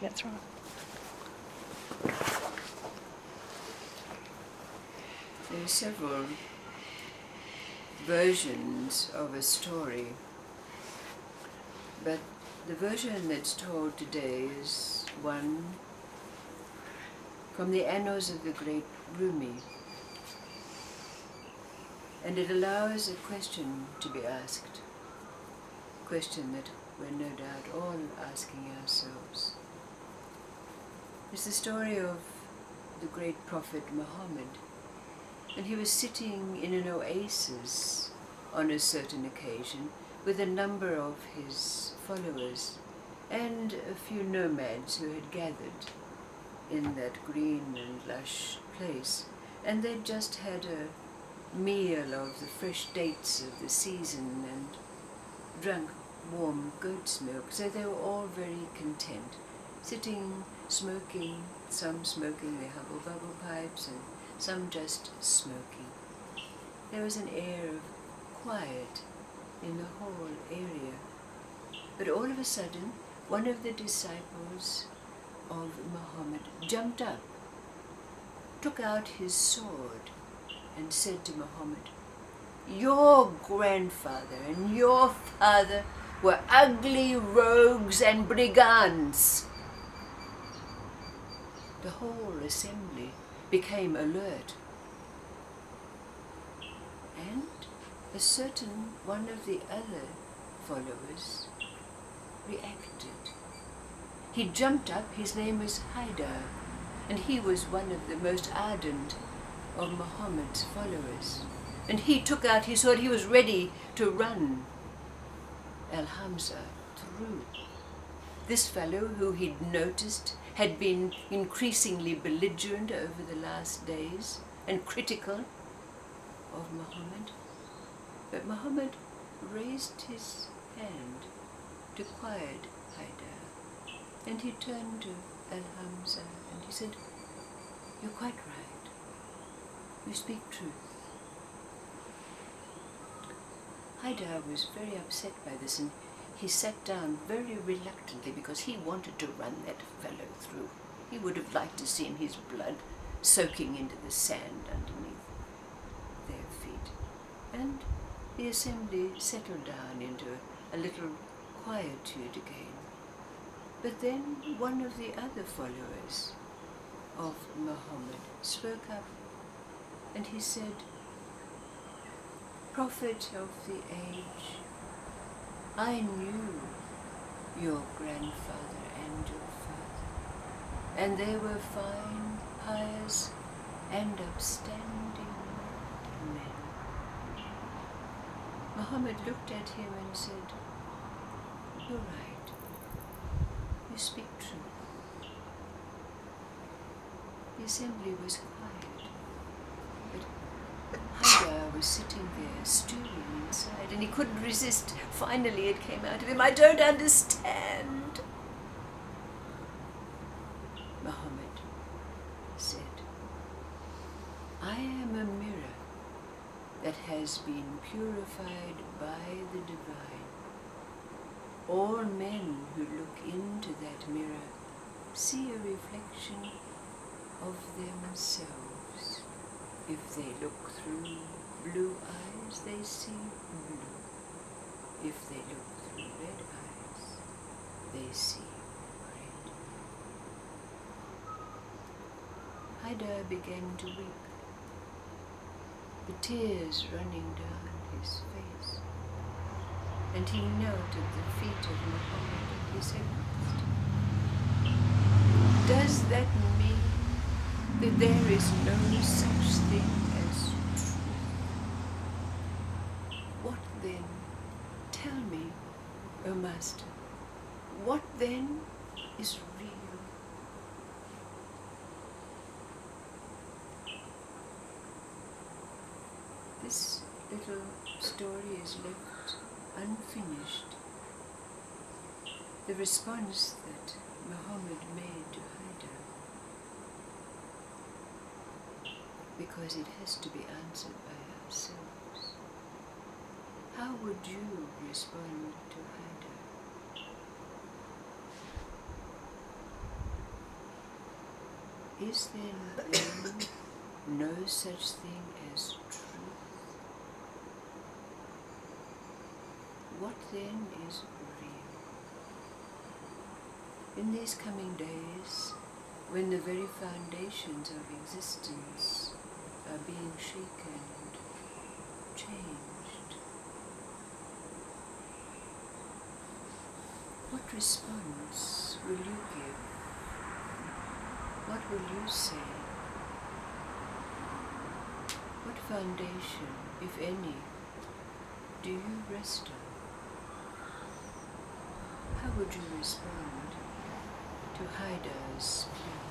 think that's right. There are several versions of a story, but the version that's told today is one from the annals of the great Rumi, and it allows a question to be asked, a question that we're no doubt all asking ourselves. It's the story of the great prophet Mohammed, and he was sitting in an oasis on a certain occasion with a number of his followers and a few nomads who had gathered in that green and lush place, and they'd just had a meal of the fresh dates of the season and drunk warm goat's milk, so they were all very content, sitting, smoking, some smoking their hubble-bubble pipes and some just smoking. There was an air of quiet in the whole area. But all of a sudden, one of the disciples of Muhammad jumped up, took out his sword, and said to Muhammad, "Your grandfather and your father were ugly rogues and brigands." The whole assembly became alert, and a certain one of the other followers reacted. He jumped up, his name was Haidar, and he was one of the most ardent of Muhammad's followers. And he took out his sword, he was ready to run Al-Hamza through. This fellow, who he'd noticed had been increasingly belligerent over the last days and critical of Muhammad. But Muhammad raised his hand to quiet Haidar, and he turned to Al-Hamza and he said, "You're quite right. You speak truth." Haidar was very upset by this, and he sat down very reluctantly because he wanted to run that fellow through. He would have liked to see his blood soaking into the sand underneath their feet. And the assembly settled down into a little quietude again. But then one of the other followers of Muhammad spoke up, and he said, "Prophet of the age, I knew your grandfather and your father, and they were fine, pious, and upstanding men." Muhammad looked at him and said, "You're right. You speak truth." The assembly was quiet, but Haidar was sitting there stewing inside, and he couldn't resist. Finally it came out of him, "I don't understand." Muhammad said, "I am a mirror that has been purified by the divine. All men who look into that mirror see a reflection of themselves. If they look through blue eyes, they see blue. If they look through red eyes, they see red." Haidar began to weep, the tears running down his face, and he knelt at the feet of Muhammad and he said, "Does that mean that there is no such thing as truth? What then? Tell me, O Master, what then is real?" This little story is left unfinished. The response that Muhammad made to Haidar, because it has to be answered by ourselves. How would you respond to Haidar? is there then no such thing as truth? What then is real? In these coming days, when the very foundations of existence are being shaken and changed, what response will you give? What will you say? What foundation, if any, do you rest on? How would you respond to Haidar's plea?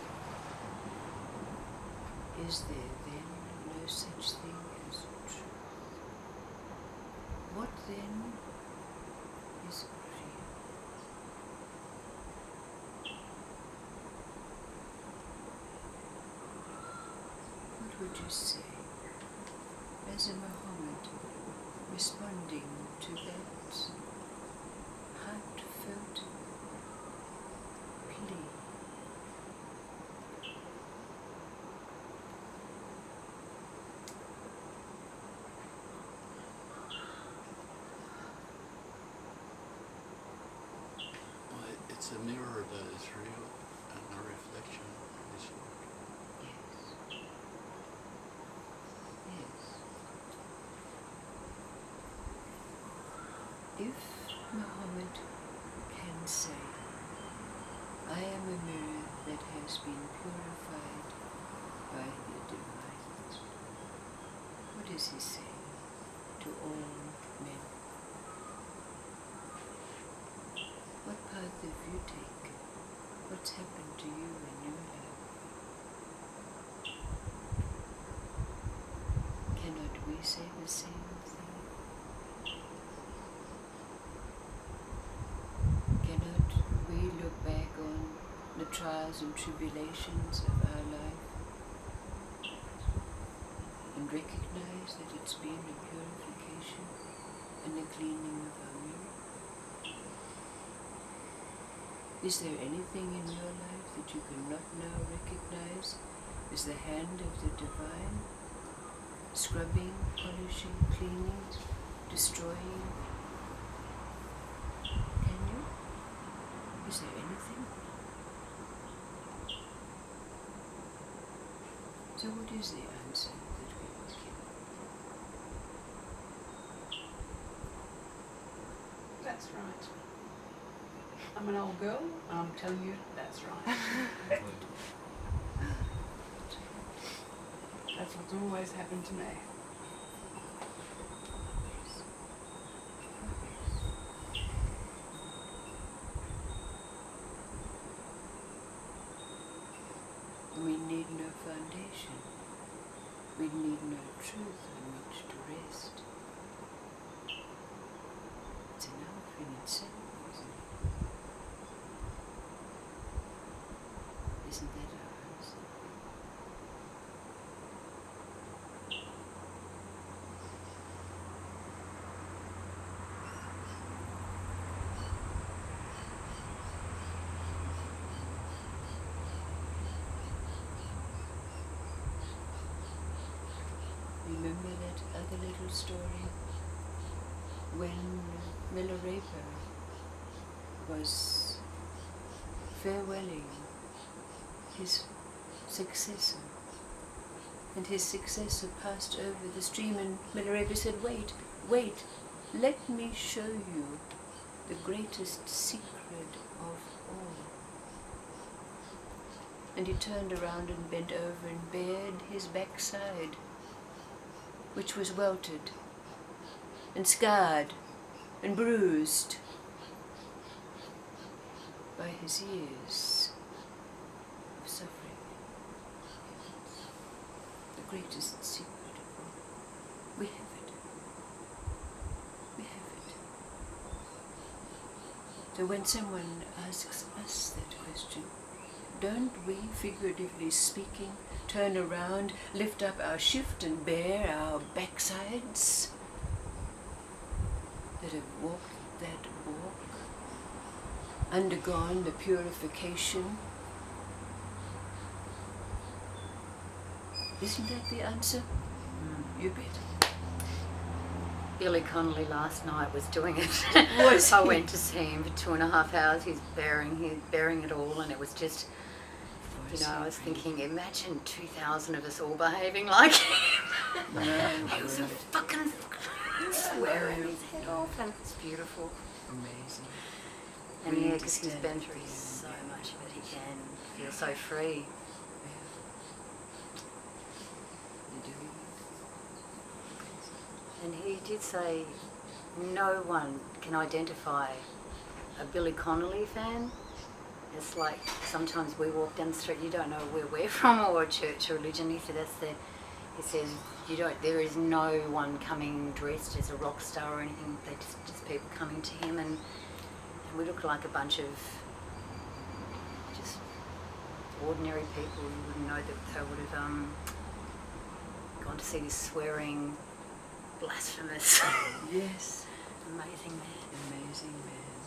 Is there then no such thing as truth? What then is real? What would you say as a Mohammed responding to that heartfelt plea? Well, it's a mirror that is real and a reflection is what. Yes. Yes. If Mohammed can say, I am a mirror that has been purified by the divine, what is he saying to all men? What path have you taken? What's happened to you in your life? Cannot we say the same thing? Cannot we look back on the trials and tribulations of our life and recognize that it's been a purification and a cleaning of our mirror? Is there anything in your life that you cannot now recognize as the hand of the divine, scrubbing, polishing, cleaning, destroying? Can you? Is there anything? So what is the answer that we will give? That's right. I'm an old girl, and I'm telling you, that's right. That's what's always happened to me. We need no foundation. We need no truth on which to rest. It's enough in itself, isn't it? Isn't that our answer? Remember that other little story when Milarepa was farewelling his successor, and his successor passed over the stream, and Milarepa said, wait, wait, let me show you the greatest secret of all. And he turned around and bent over and bared his backside, which was welted and scarred and bruised by his years of suffering. The greatest secret of all. We have it. We have it. So when someone asks us that question, don't we, figuratively speaking, turn around, lift up our shift and bare our backsides that have walked that walk, undergone the purification Isn't that the answer? You bet. Billy Connolly last night was doing it. Was I he? went to see him for 2.5 hours. He's bearing it all, and it was just, you know, I was thinking, imagine 2,000 of us all behaving like him. He was a fucking swearing his head off, and it's beautiful. Amazing. And We yeah, because he's understand been through the so pain. much of it, he can feel so free. You're doing And he did say no one can identify a Billy Connolly fan. It's like sometimes we walk down the street, you don't know where we're from or what church or religion. He said he says there is no one coming dressed as a rock star or anything. They're just people coming to him, and we look like a bunch of just ordinary people. You wouldn't know that they would have gone to see this swearing, blasphemous, Yes. amazing man. Amazing man.